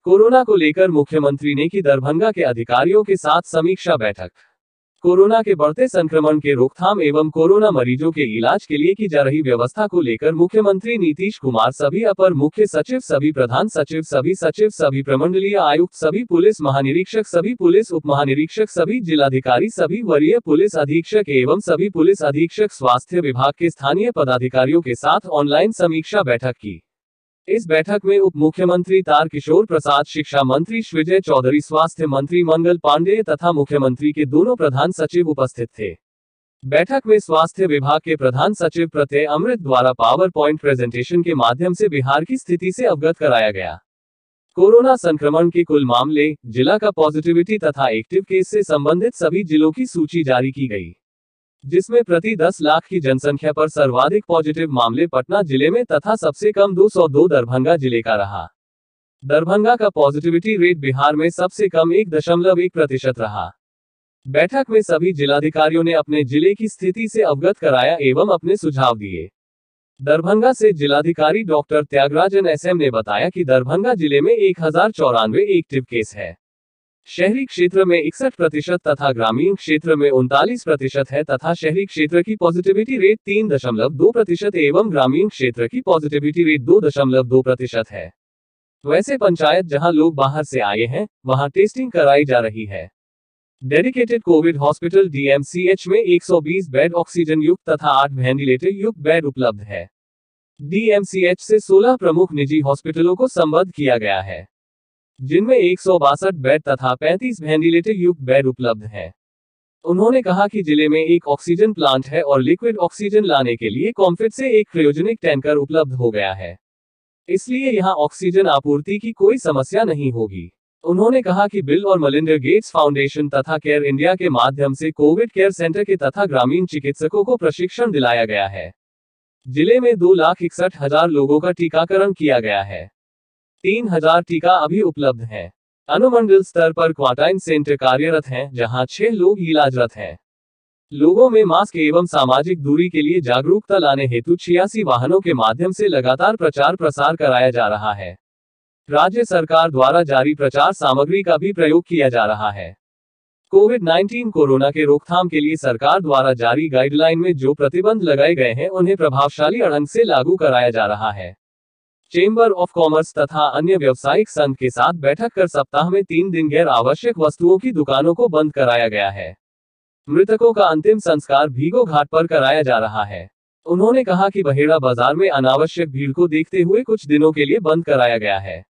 Corona को लेकर मुख्यमंत्री ने की दरभंगा के अधिकारियों के साथ समीक्षा बैठक। कोरोना के बढ़ते संक्रमण के रोकथाम एवं कोरोना मरीजों के इलाज के लिए की जा रही व्यवस्था को लेकर मुख्यमंत्री नीतीश कुमार सभी अपर मुख्य सचिव, सभी प्रधान सचिव, सभी प्रमंडलीय आयुक्त, सभी पुलिस महानिरीक्षक, सभी पुलिस उप महानिरीक्षक, सभी जिलाधिकारी, सभी वरीय पुलिस अधीक्षक एवं सभी पुलिस अधीक्षक स्वास्थ्य विभाग के स्थानीय पदाधिकारियों के साथ ऑनलाइन समीक्षा बैठक की। इस बैठक में उप मुख्यमंत्री तारकिशोर प्रसाद, शिक्षा मंत्री श्रीजय चौधरी, स्वास्थ्य मंत्री मंगल पांडेय तथा मुख्यमंत्री के दोनों प्रधान सचिव उपस्थित थे। बैठक में स्वास्थ्य विभाग के प्रधान सचिव प्रत्यय अमृत द्वारा पावर पॉइंट प्रेजेंटेशन के माध्यम से बिहार की स्थिति से अवगत कराया गया। कोरोना संक्रमण के कुल मामले, जिला का पॉजिटिविटी तथा एक्टिव केस से संबंधित सभी जिलों की सूची जारी की गई, जिसमें प्रति 10 लाख की जनसंख्या पर सर्वाधिक पॉजिटिव मामले पटना जिले में तथा सबसे कम 202 दरभंगा जिले का रहा। दरभंगा का पॉजिटिविटी रेट बिहार में सबसे कम 1.1% रहा। बैठक में सभी जिलाधिकारियों ने अपने जिले की स्थिति से अवगत कराया एवं अपने सुझाव दिए। दरभंगा से जिलाधिकारी डॉक्टर त्यागराजन SM ने बताया कि दरभंगा जिले में 1094 एक्टिव केस है। शहरी क्षेत्र में 61% तथा ग्रामीण क्षेत्र में 39% है तथा शहरी क्षेत्र की पॉजिटिविटी रेट 3.2% एवं ग्रामीण क्षेत्र की पॉजिटिविटी रेट 2.2% है। वैसे पंचायत जहां लोग बाहर से आए हैं, वहां टेस्टिंग कराई जा रही है। डेडिकेटेड कोविड हॉस्पिटल DMCH में 120 बेड ऑक्सीजन युक्त तथा 8 वेंटिलेटर युक्त बेड उपलब्ध है। DMCH से 16 प्रमुख निजी हॉस्पिटलों को संबद्ध किया गया है, जिनमें 162 बेड तथा 35 वेंटिलेटर युक्त बेड उपलब्ध है। उन्होंने कहा कि जिले में एक ऑक्सीजन प्लांट है और लिक्विड ऑक्सीजन लाने के लिए कॉम्फिट से एक क्रायोजेनिक टैंकर उपलब्ध हो गया है, इसलिए यहां ऑक्सीजन आपूर्ति की कोई समस्या नहीं होगी। उन्होंने कहा कि बिल और मेलिंडा गेट्स फाउंडेशन तथा केयर इंडिया के माध्यम से कोविड केयर सेंटर के तथा ग्रामीण चिकित्सकों को प्रशिक्षण दिलाया गया है। जिले में 2,61,000 लोगों का टीकाकरण किया गया है। 3,000 टीका अभी उपलब्ध है। अनुमंडल स्तर पर क्वारंटाइन सेंटर कार्यरत हैं, जहां 6 लोग इलाजरत हैं। लोगों में मास्क एवं सामाजिक दूरी के लिए जागरूकता लाने हेतु 86 वाहनों के माध्यम से लगातार प्रचार प्रसार कराया जा रहा है। राज्य सरकार द्वारा जारी प्रचार सामग्री का भी प्रयोग किया जा रहा है। कोविड-19 कोरोना के रोकथाम के लिए सरकार द्वारा जारी गाइडलाइन में जो प्रतिबंध लगाए गए हैं, उन्हें प्रभावशाली ढंग से लागू कराया जा रहा है। चेंबर ऑफ कॉमर्स तथा अन्य व्यावसायिक संघ के साथ बैठक कर सप्ताह में 3 दिन गैर आवश्यक वस्तुओं की दुकानों को बंद कराया गया है। मृतकों का अंतिम संस्कार भीगो घाट पर कराया जा रहा है। उन्होंने कहा कि बहेड़ा बाजार में अनावश्यक भीड़ को देखते हुए कुछ दिनों के लिए बंद कराया गया है।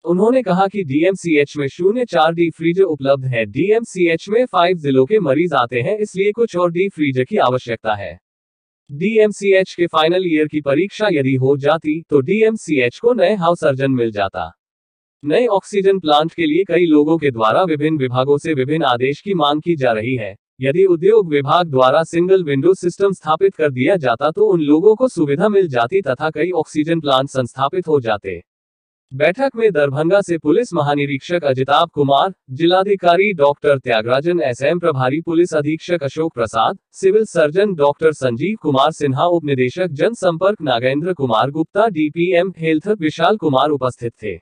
उन्होंने कहा कि DMCH में 04D फ्रीजर उपलब्ध है। DMCH में 5 जिलों के मरीज आते हैं, इसलिए कुछ और D फ्रीजर की आवश्यकता है। DMCH के फाइनल ईयर की परीक्षा यदि हो जाती तो DMCH को नए हाउस सर्जन मिल जाता। नए ऑक्सीजन प्लांट के लिए कई लोगों के द्वारा विभिन्न विभागों से विभिन्न आदेश की मांग की जा रही है। यदि उद्योग विभाग द्वारा सिंगल विंडो सिस्टम स्थापित कर दिया जाता तो उन लोगों को सुविधा मिल जाती तथा कई ऑक्सीजन प्लांट संस्थापित हो जाते। बैठक में दरभंगा से पुलिस महानिरीक्षक अजिताभ कुमार, जिलाधिकारी डॉक्टर त्यागराजन SM, प्रभारी पुलिस अधीक्षक Ashok Prasad, civil surgeon doctor Sanjeev Kumar Sinha, उप निदेशक जनसंपर्क नागेंद्र कुमार गुप्ता, DPM हेल्थ विशाल कुमार उपस्थित थे।